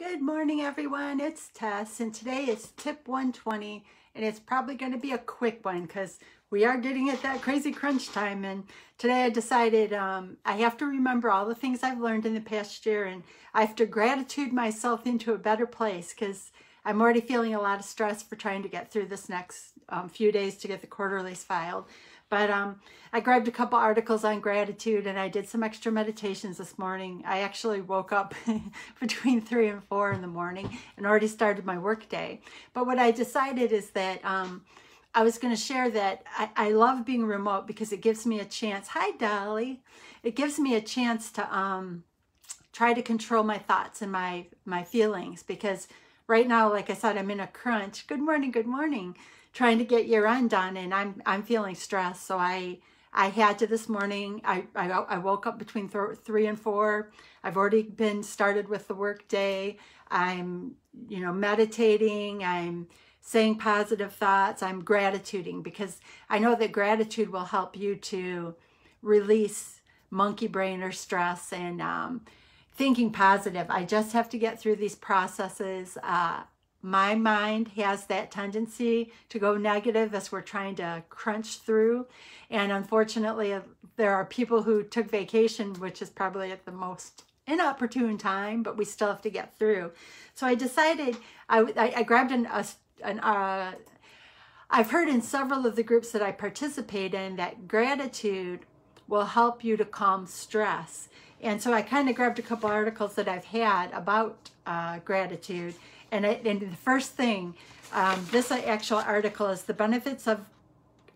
Good morning, everyone. It's Tess, and today is tip 120, and it's probably going to be a quick one because we are getting at that crazy crunch time. And today I decided I have to remember all the things I've learned in the past year, and I have to gratitude myself into a better place because I'm already feeling a lot of stress for trying to get through this next few days to get the quarterlies filed. But I grabbed a couple articles on gratitude and I did some extra meditations this morning. I actually woke up between 3 and 4 in the morning and already started my work day. But what I decided is that I was going to share that I love being remote because it gives me a chance. Hi, Dolly. It gives me a chance to try to control my thoughts and my feelings, because right now, like I said, I'm in a crunch. Good morning, good morning. Trying to get year end done, and I'm feeling stressed. So I had to this morning. I woke up between 3 and 4. I've already been started with the work day. I'm meditating. I'm saying positive thoughts. I'm gratituding because I know that gratitude will help you to release monkey brain or stress and thinking positive. I just have to get through these processes. My mind has that tendency to go negative as we're trying to crunch through. And unfortunately, there are people who took vacation, which is probably at the most inopportune time, but we still have to get through. So I decided, I grabbed I've heard in several of the groups that I participate in that gratitude will help you to calm stress. And so I kind of grabbed a couple articles that I've had about gratitude. And the first thing, this actual article is the benefits of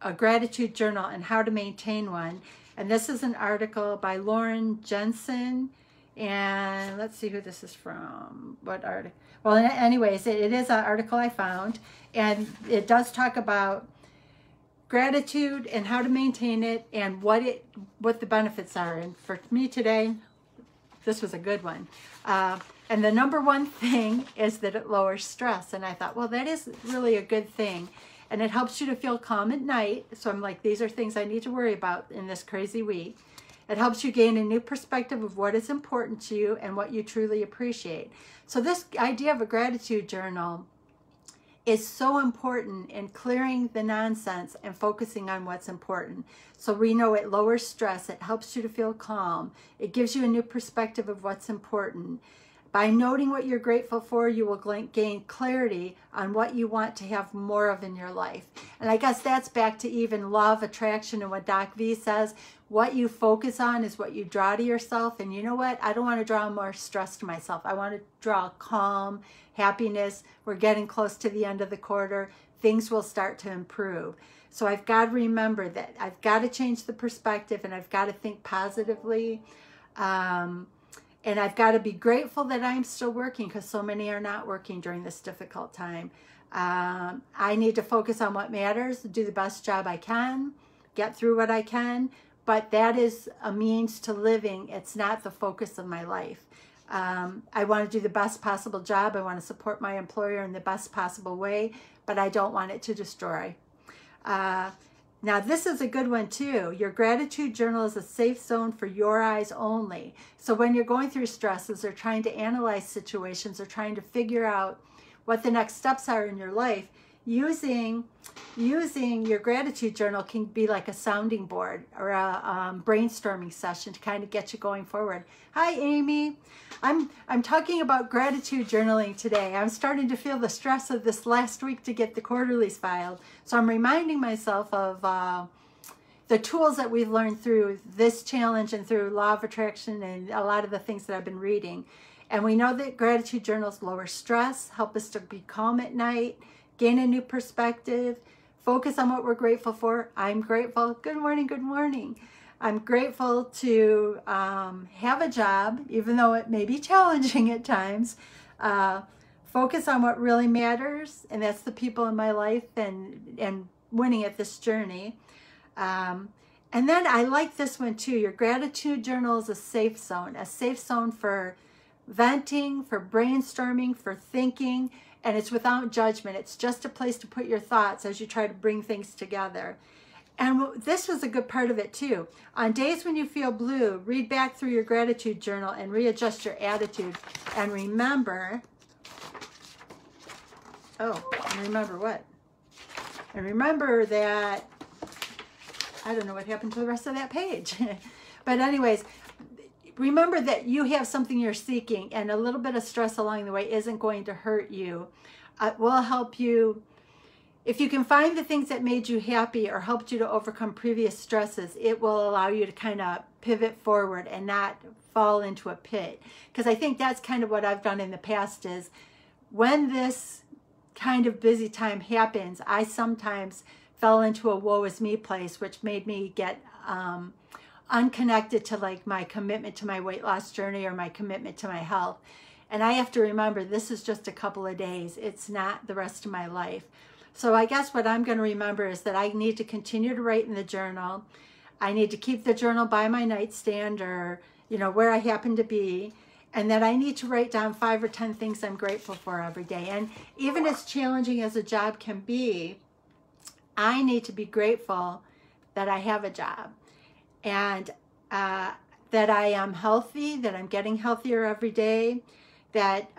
a gratitude journal and how to maintain one. And this is an article by Lauren Jensen. And let's see who this is from. What article? Well, anyways, it is an article I found. And it does talk about gratitude and how to maintain it and what the benefits are. And for me today, this was a good one. And the number one thing is that it lowers stress. And I thought, well, that is really a good thing. And it helps you to feel calm at night. So I'm like, these are things I need to worry about in this crazy week. It helps you gain a new perspective of what is important to you and what you truly appreciate. So this idea of a gratitude journal is so important in clearing the nonsense and focusing on what's important. So we know it lowers stress. It helps you to feel calm. It gives you a new perspective of what's important. By noting what you're grateful for, you will gain clarity on what you want to have more of in your life. And I guess that's back to even law of attraction and what Doc V says. What you focus on is what you draw to yourself. And you know what? I don't want to draw more stress to myself. I want to draw calm, happiness. We're getting close to the end of the quarter. Things will start to improve. So I've got to remember that I've got to change the perspective and I've got to think positively. And I've got to be grateful that I'm still working because so many are not working during this difficult time. I need to focus on what matters, do the best job I can, get through what I can, but that is a means to living. It's not the focus of my life. I want to do the best possible job. I want to support my employer in the best possible way, but I don't want it to destroy. Now, this is a good one too. Your gratitude journal is a safe zone for your eyes only. So when you're going through stresses or trying to analyze situations or trying to figure out what the next steps are in your life, using your gratitude journal can be like a sounding board or a brainstorming session to kind of get you going forward. Hi, Amy. I'm talking about gratitude journaling today. I'm starting to feel the stress of this last week to get the quarterlies filed. So I'm reminding myself of the tools that we've learned through this challenge and through law of attraction and a lot of the things that I've been reading. And we know that gratitude journals lower stress, help us to be calm at night, gain a new perspective, focus on what we're grateful for. I'm grateful. Good morning, good morning. I'm grateful to have a job, even though it may be challenging at times. Focus on what really matters, and that's the people in my life and winning at this journey. And then I like this one too. Your gratitude journal is a safe zone for venting, for brainstorming, for thinking, and it's without judgment. It's just a place to put your thoughts as you try to bring things together. And this was a good part of it too. On days when you feel blue, read back through your gratitude journal and readjust your attitude. And remember Oh, and remember what? And remember that, I don't know what happened to the rest of that page. But anyways, remember that you have something you're seeking, and a little bit of stress along the way isn't going to hurt you. It will help you. If you can find the things that made you happy or helped you to overcome previous stresses, it will allow you to kind of pivot forward and not fall into a pit. Because I think that's kind of what I've done in the past is when this kind of busy time happens, I sometimes fell into a woe is me place, which made me get unconnected to like my commitment to my weight loss journey or my commitment to my health. And I have to remember this is just a couple of days. It's not the rest of my life. So I guess what I'm going to remember is that I need to continue to write in the journal. I need to keep the journal by my nightstand or, you know, where I happen to be. And that I need to write down 5 or 10 things I'm grateful for every day. And even as challenging as a job can be, I need to be grateful that I have a job and that I am healthy, that I'm getting healthier every day, that,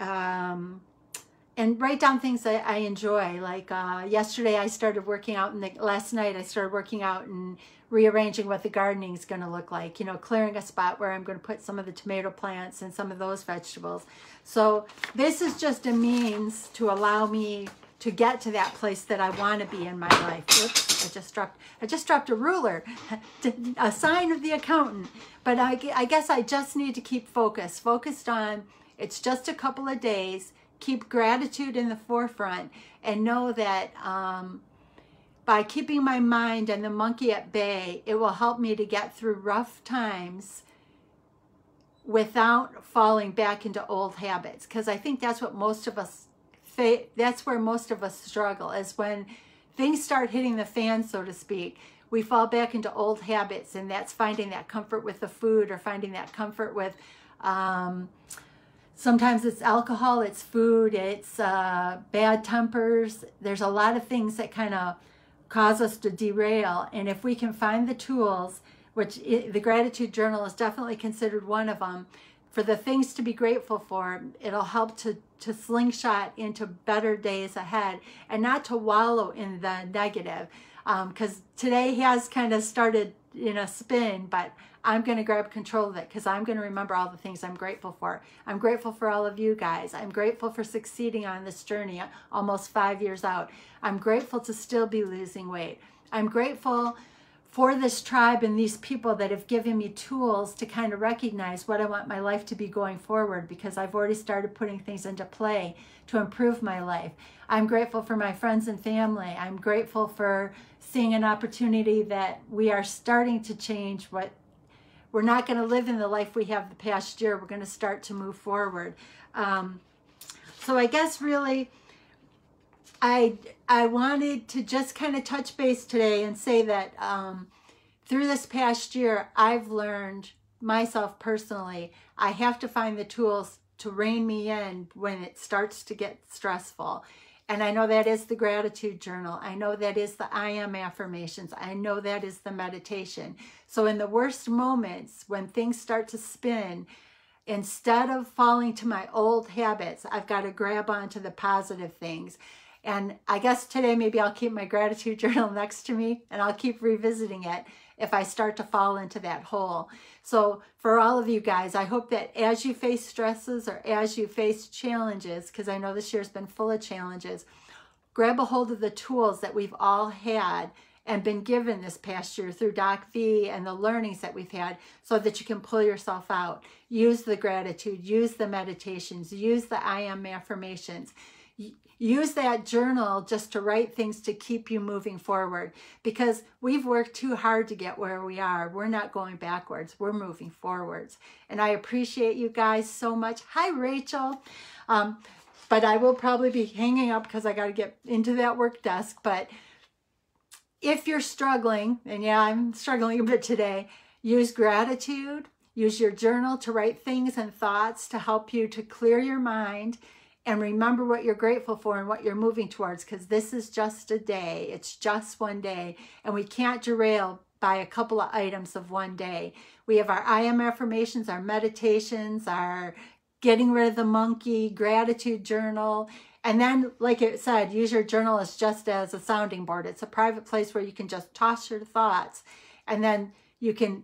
and write down things that I enjoy. Like yesterday I started working out, and last night I started working out and rearranging what the gardening is going to look like, you know, clearing a spot where I'm going to put some of the tomato plants and some of those vegetables. So this is just a means to allow me to get to that place that I want to be in my life. Oops, I just dropped a ruler, a sign of the accountant. But I guess I just need to keep focused on it's just a couple of days. Keep gratitude in the forefront and know that by keeping my mind and the monkey at bay, it will help me to get through rough times without falling back into old habits. Because I think that's what most of us that's where most of us struggle, is when things start hitting the fan, so to speak. We fall back into old habits, and that's finding that comfort with the food or finding that comfort with sometimes it's alcohol, it's food, it's bad tempers. There's a lot of things that kind of cause us to derail. And if we can find the tools, which the gratitude journal is definitely considered one of them, for the things to be grateful for, it'll help to slingshot into better days ahead and not to wallow in the negative. Because today has kind of started in a spin, but I'm going to grab control of it because I'm going to remember all the things I'm grateful for. I'm grateful for all of you guys. I'm grateful for succeeding on this journey almost 5 years out. I'm grateful to still be losing weight. I'm grateful for this tribe and these people that have given me tools to kind of recognize what I want my life to be going forward, because I've already started putting things into play to improve my life. I'm grateful for my friends and family. I'm grateful for seeing an opportunity that we are starting to change what we're not going to live in the life we have the past year. We're going to start to move forward. So I guess really I wanted to just kind of touch base today and say that through this past year, I've learned myself personally, I have to find the tools to rein me in when it starts to get stressful. And I know that is the gratitude journal. I know that is the I am affirmations. I know that is the meditation. So in the worst moments, when things start to spin, instead of falling to my old habits, I've got to grab onto the positive things. And I guess today maybe I'll keep my gratitude journal next to me and I'll keep revisiting it if I start to fall into that hole. So for all of you guys, I hope that as you face stresses or as you face challenges, because I know this year's been full of challenges, grab a hold of the tools that we've all had and been given this past year through Doc V and the learnings that we've had, so that you can pull yourself out. Use the gratitude, use the meditations, use the I am affirmations. Use that journal just to write things to keep you moving forward, because we've worked too hard to get where we are. We're not going backwards. We're moving forwards. And I appreciate you guys so much. Hi, Rachel. But I will probably be hanging up because I got to get into that work desk. But if you're struggling, and yeah, I'm struggling a bit today, use gratitude. Use your journal to write things and thoughts to help you to clear your mind. And remember what you're grateful for and what you're moving towards, because this is just a day. It's just one day. And we can't derail by a couple of items of one day. We have our I am affirmations, our meditations, our getting rid of the monkey, gratitude journal. And then, like it said, use your journal as just as a sounding board. It's a private place where you can just toss your thoughts, and then you can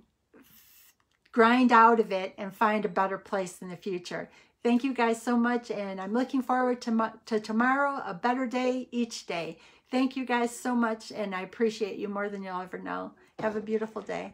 grind out of it and find a better place in the future. Thank you guys so much, and I'm looking forward to tomorrow, a better day each day. Thank you guys so much, and I appreciate you more than you'll ever know. Have a beautiful day.